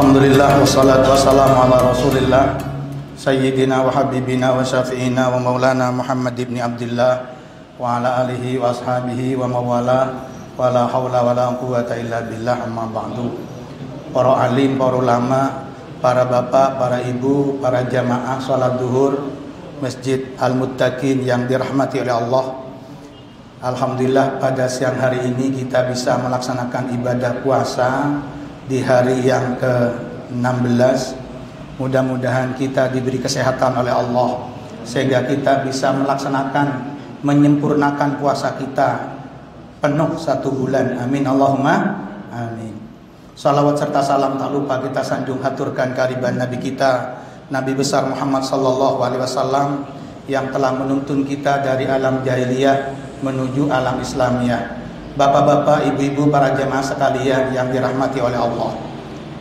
Alhamdulillah wassalatu wassalamu ala Rasulillah Sayyidina wa habibina wa syafi'ina wa maulana Muhammad ibn Abdillah wa ala alihi wa ashabihi wa mawala wa la hawla wa la quwwata illa billah, amma ba'du. Para alim, para ulama, para bapak, para ibu, para jamaah salat duhur Masjid Al-Muttaqin yang dirahmati oleh Allah. Alhamdulillah pada siang hari ini kita bisa melaksanakan ibadah puasa di hari yang ke-16. Mudah-mudahan kita diberi kesehatan oleh Allah sehingga kita bisa melaksanakan, menyempurnakan puasa kita penuh 1 bulan. Amin Allahumma amin. Salawat serta salam tak lupa kita sanjung haturkan kehadiran Nabi kita, Nabi besar Muhammad sallallahu alaihi wasallam yang telah menuntun kita dari alam jahiliyah menuju alam Islamiyah. Bapak-bapak, ibu-ibu, para jemaah sekalian yang dirahmati oleh Allah,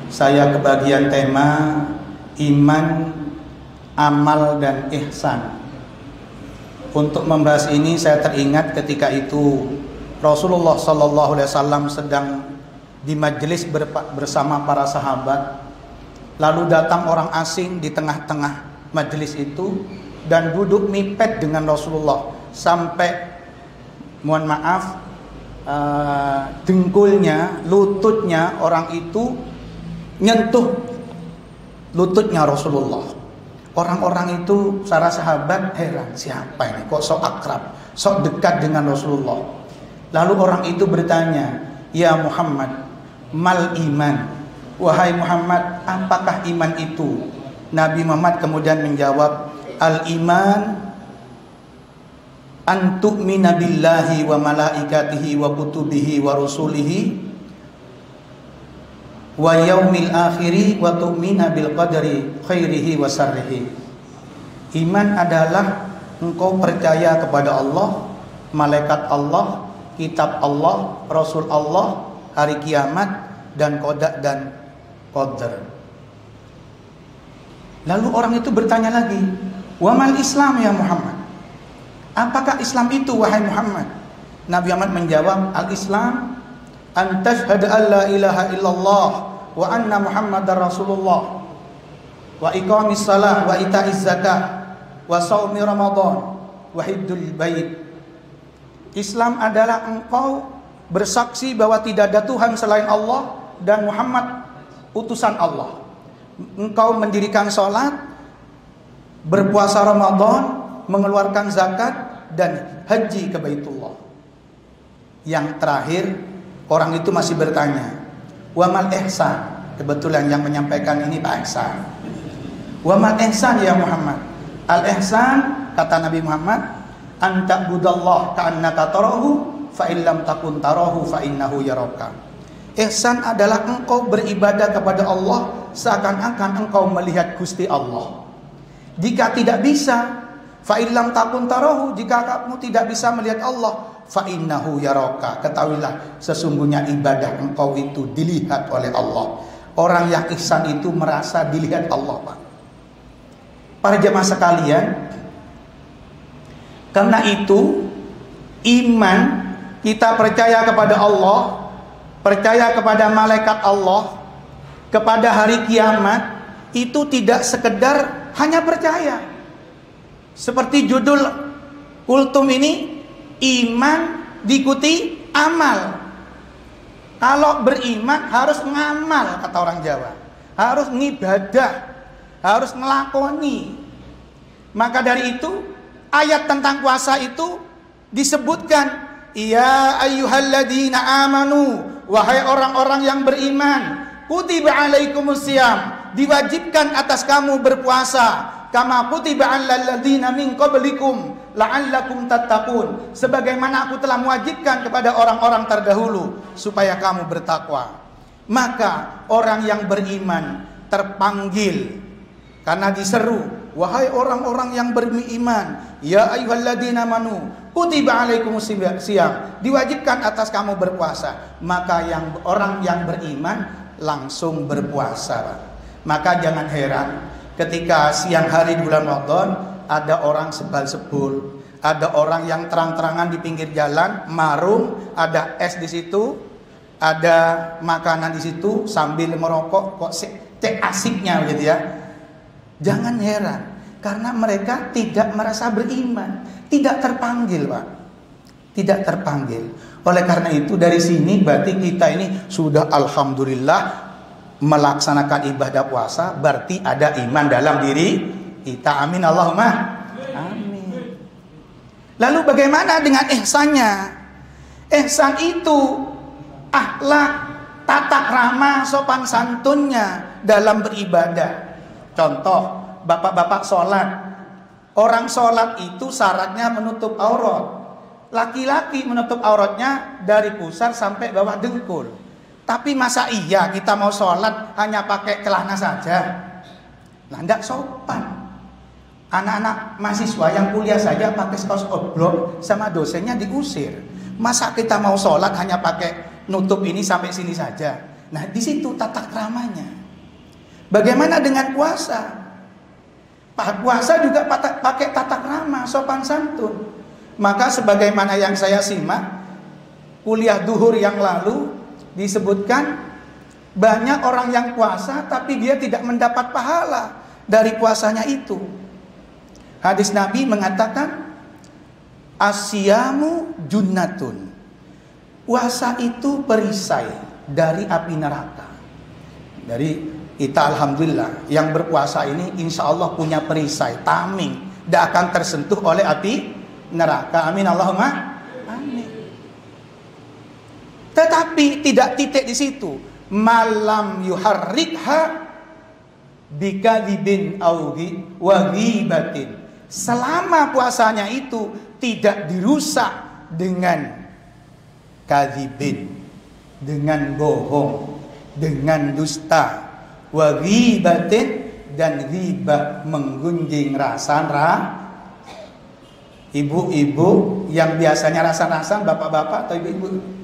saya kebagian tema iman, amal, dan ihsan. Untuk membahas ini saya teringat ketika itu Rasulullah sallallahu alaihi wasallam sedang di majelis bersama para sahabat. Lalu datang orang asing di tengah-tengah majelis itu dan duduk mipet dengan Rasulullah sampai, mohon maaf, dengkulnya, lututnya orang itu nyentuh lututnya Rasulullah. Orang-orang itu, para sahabat heran, siapa ini kok sok akrab, sok dekat dengan Rasulullah. Lalu orang itu bertanya, ya Muhammad, mal iman, wahai Muhammad, apakah iman itu? Nabi Muhammad kemudian menjawab, al iman an tu'mina billahi wa malaikatihi wa kutubihi wa rusulihi wa yaumil akhiri wa tu'mina bil qadari khairihi wa sarrihi. Iman adalah engkau percaya kepada Allah, malaikat Allah, kitab Allah, rasul Allah, hari kiamat, dan qada dan qadar. Lalu orang itu bertanya lagi, wa mal Islam ya Muhammad? Apakah Islam itu wahai Muhammad? Nabi Muhammad menjawab, al-Islam an tashhadu an la ilaha illallah wa anna Muhammadar Rasulullah wa iqamis salah wa ita'iz zakah wa shaumi Ramadan wa hajjul bait. Islam adalah engkau bersaksi bahwa tidak ada Tuhan selain Allah dan Muhammad utusan Allah. Engkau mendirikan salat, berpuasa Ramadan, mengeluarkan zakat, dan haji ke Baitullah. Yang terakhir, orang itu masih bertanya, wa mal ihsan. Kebetulan yang menyampaikan ini Pak Ihsan. Wa mal ihsan ya Muhammad? Al ihsan, kata Nabi Muhammad, an ta'budallah ka'annaka tarahu fa in lam takun tarahu fa innahu yaraka. Ihsan adalah engkau beribadah kepada Allah seakan-akan engkau melihat Gusti Allah. Jika tidak bisa, fa illam takun tarahu, jika kamu tidak bisa melihat Allah, fa innahu yaraka, ketahuilah sesungguhnya ibadah engkau itu dilihat oleh Allah. Orang yang ihsan itu merasa dilihat Allah, Pak. Para jemaah sekalian, karena itu iman, kita percaya kepada Allah, percaya kepada malaikat Allah, kepada hari kiamat, itu tidak sekedar hanya percaya. Seperti judul kultum ini, iman diikuti amal. Kalau beriman harus ngamal, kata orang Jawa. Harus ngibadah, harus ngelakoni. Maka dari itu, ayat tentang puasa itu disebutkan, ya ayyuhalladzina amanu, wahai orang-orang yang beriman, kutiba alaikumusiyam, diwajibkan atas kamu berpuasa, kama kutiba alal ladzina min qablikum la'allakum tattaqun, sebagaimana aku telah mewajibkan kepada orang-orang terdahulu supaya kamu bertakwa. Maka orang yang beriman terpanggil karena diseru, wahai orang-orang yang beriman, ya ayyuhalladzina amanu kutiba alaikumusiyam, diwajibkan atas kamu berpuasa. Maka orang yang beriman langsung berpuasa. Maka jangan heran ketika siang hari di bulan Ramadan ada orang sebal-sebul, ada orang yang terang-terangan di pinggir jalan, marung, ada es di situ, ada makanan di situ sambil merokok, kok Cek asiknya gitu ya. Jangan heran, karena mereka tidak merasa beriman, tidak terpanggil, Pak. Tidak terpanggil. Oleh karena itu dari sini berarti kita ini sudah alhamdulillah melaksanakan ibadah puasa, berarti ada iman dalam diri kita. Amin Allahumma amin. Lalu bagaimana dengan ihsannya? Ihsan itu akhlak, tata krama, sopan santunnya dalam beribadah. Contoh, bapak-bapak sholat. Orang sholat itu syaratnya menutup aurat. Laki-laki menutup auratnya dari pusar sampai bawah dengkul. Tapi masa iya kita mau sholat hanya pakai celana saja? Nah, tidak sopan. Anak-anak mahasiswa yang kuliah saja pakai kaos oblong sama dosennya diusir. Masa kita mau sholat hanya pakai nutup ini sampai sini saja? Nah, di situ tata kramanya. Bagaimana dengan puasa? Puasa juga pakai tata krama, sopan santun. Maka sebagaimana yang saya simak kuliah duhur yang lalu disebutkan banyak orang yang puasa tapi dia tidak mendapat pahala dari puasanya itu. Hadis Nabi mengatakan asyamu junnatun. Puasa itu perisai dari api neraka. Dari kita alhamdulillah yang berpuasa ini insya Allah punya perisai, tameng, tidak akan tersentuh oleh api neraka. Amin Allahumma amin. Tetapi tidak titik di situ. Malam yuharrikha bikadzibin augi wa ghibatin. Selama puasanya itu tidak dirusak dengan kadzibin, dengan bohong, dengan dusta, wa ghibatin, dan ghibah menggunjing rasa. Ibu-ibu yang biasanya rasa-rasa, bapak-bapak atau ibu-ibu?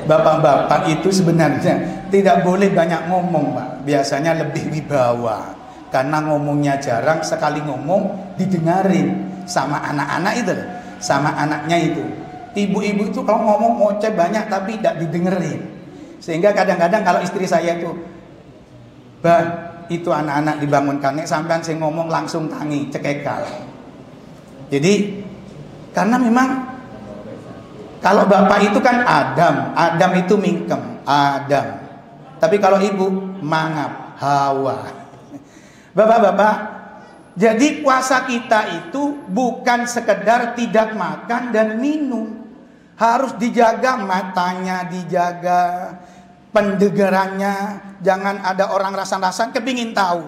Bapak-bapak itu sebenarnya tidak boleh banyak ngomong, Pak. Biasanya lebih wibawa. Karena ngomongnya jarang, sekali ngomong didengarin sama anak-anak itu, sama anaknya itu. Ibu-ibu itu kalau ngomong ngoceh banyak tapi tidak didengerin. Sehingga kadang-kadang kalau istri saya itu, "Bah, itu anak-anak dibangunkan nek sampean sing ngomong langsung tangi cekekal." Jadi karena memang kalau bapak itu kan Adam itu mingkem, Adam. Tapi kalau ibu mangap, Hawa. Bapak-bapak, jadi puasa kita itu bukan sekedar tidak makan dan minum. Harus dijaga matanya, dijaga pendengarannya. Jangan ada orang rasan-rasan kepingin tahu,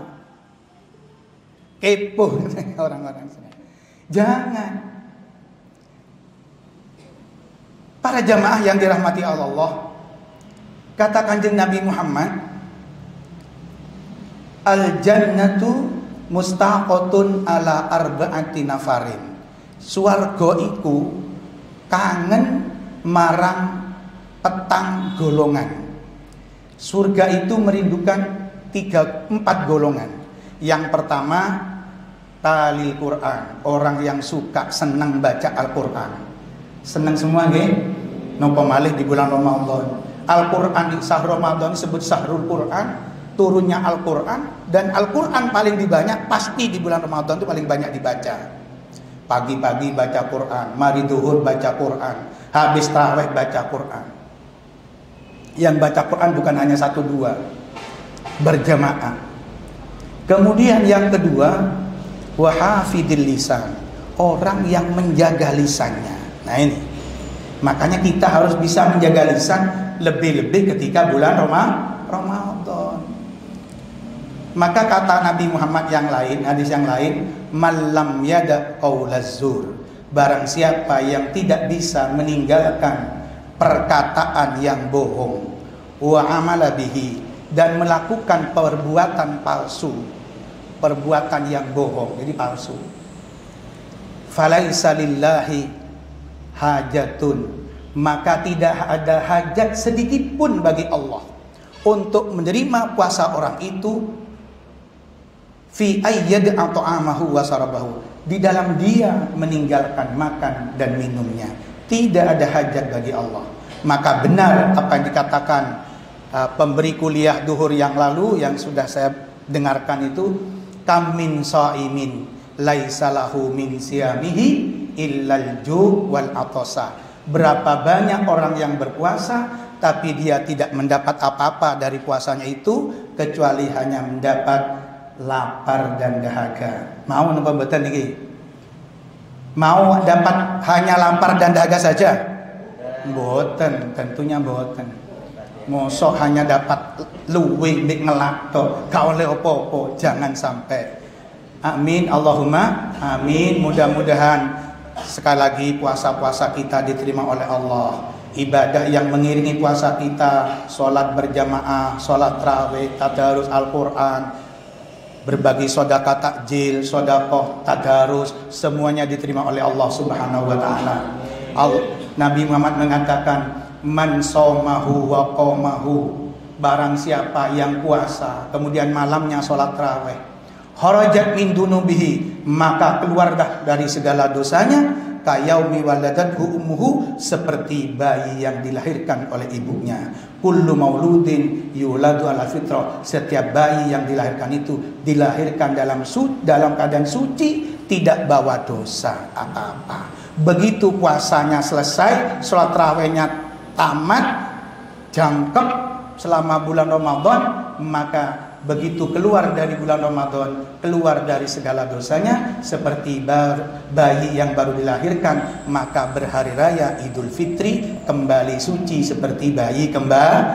kepo orang-orang. Jangan. Para jamaah yang dirahmati Allah, kata Kanjeng Nabi Muhammad, al-jannatu mustaqotun ala arba'ati nafarin. Swarga iku kangen marang petang golongan. Surga itu merindukan 4 golongan. Yang pertama, talil Quran, orang yang suka senang baca Al-Quran. Senang semua nggih? Napa malih di bulan Ramadan. Al-Quran di sahur Ramadan disebut sahrul Quran, turunnya Al-Quran, dan Al-Quran paling dibanyak pasti di bulan Ramadan itu paling banyak dibaca. Pagi-pagi baca Quran, mari duhur baca Quran, habis tarawih baca Quran. Yang baca Quran bukan hanya 1-2, berjamaah. Kemudian yang kedua, wahafidil lisan, orang yang menjaga lisannya. Nah ini, makanya kita harus bisa menjaga lisan lebih-lebih ketika bulan Ramadan. Maka kata Nabi Muhammad yang lain, hadis yang lain, malam yada qaulaz zur, barang siapa yang tidak bisa meninggalkan perkataan yang bohong, wa amala bihi, dan melakukan perbuatan palsu, perbuatan yang bohong, jadi palsu, falaisa lillahi hajatun, maka tidak ada hajat sedikit pun bagi Allah untuk menerima puasa orang itu, fi ayyad at'amahu wa sarabahu, di dalam dia meninggalkan makan dan minumnya. Tidak ada hajat bagi Allah. Maka benar apa yang dikatakan pemberi kuliah duhur yang lalu yang sudah saya dengarkan itu, kam min shaimin laisa lahu min siyamihi illal ju' wal atasa. Berapa banyak orang yang berpuasa tapi dia tidak mendapat apa-apa dari puasanya itu kecuali hanya mendapat lapar dan dahaga. Mau napa mboten niki? Mau dapat hanya lapar dan dahaga saja? Mboten, tentunya mboten. Mosok hanya dapat luwih nek ngelak tok, gak oleh opo-opo, jangan sampai. Amin, Allahumma amin. Mudah-mudahan sekali lagi puasa-puasa kita diterima oleh Allah. Ibadah yang mengiringi puasa kita, sholat berjamaah, sholat tarawih, tadarus Al-Quran, berbagi sedekah takjil, sedekah tadarus, semuanya diterima oleh Allah Subhanahu wa taala. Nabi Muhammad mengatakan, man somahu wa qomahu, barang siapa yang puasa kemudian malamnya sholat tarawih, kharajat min dunubihi, maka keluar dah dari segala dosanya, kayaumi waladathu ummuhu, seperti bayi yang dilahirkan oleh ibunya. Kullu mauludin yuladu ala fitrah, setiap bayi yang dilahirkan itu dilahirkan dalam keadaan suci, tidak bawa dosa apa-apa. Begitu puasanya selesai, sholat tarawihnya tamat, jangkep selama bulan Ramadan, maka begitu keluar dari bulan Ramadan, keluar dari segala dosanya, seperti bayi yang baru dilahirkan, maka berhari raya Idul Fitri kembali suci seperti bayi kembar.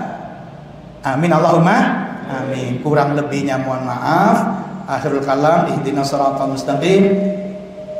Amin, Allahumma amin. Kurang lebihnya mohon maaf. Akhirul kalam, ihdinas siratal mustaqim,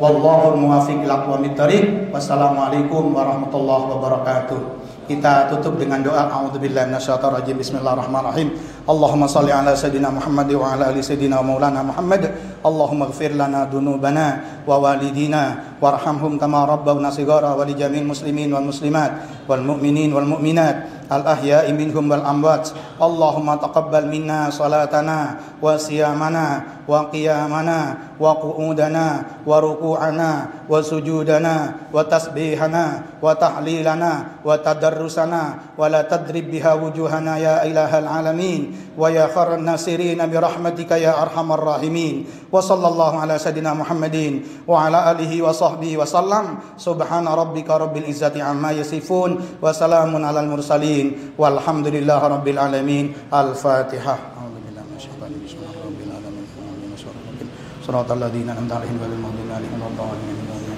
wallahul muwaffiq ila aqwamit thoriq. Wassalamualaikum warahmatullahi wabarakatuh. Kita tutup dengan doa. A'udzubillahi minasyaitonir rajim. Bismillahirrahmanirrahim. Allahumma shalli ala sayidina Muhammad wa ala ali sayidina maulana Muhammad. Allahumma ighfir lana dunubana wa walidina warhamhum kama rabbawna shighara wa li jami'il muslimin wal muslimat wal mu'minin wal mu'minat al ahya'i minhum wal amwat. Allahumma taqabbal minna salatana wa siyamana wa qiyamana wa qu'udana wa ruku'ana wa sujudana wa tasbihana wa tahlilana wa tadarrusana wa la tadrib biha wujuhana ya ilahal alamin wa ya khairun nasirin bi rahmatika ya arhamar rahimin. Wa sallallahu ala sayidina Muhammadin wa ala alihi wa sahbihi wa sallam. Subhana rabbika rabbil izzati amma yasifun wa salamun alal mursalin walhamdulillahi rabbil alamin. Al-Fatihah. A'udzubillahi minasyaitonir rajim. Bismillahirrahmanirrahim. Shiratal ladzina an'amta 'alaihim ghairil maghdubi 'alaihim waladdallin.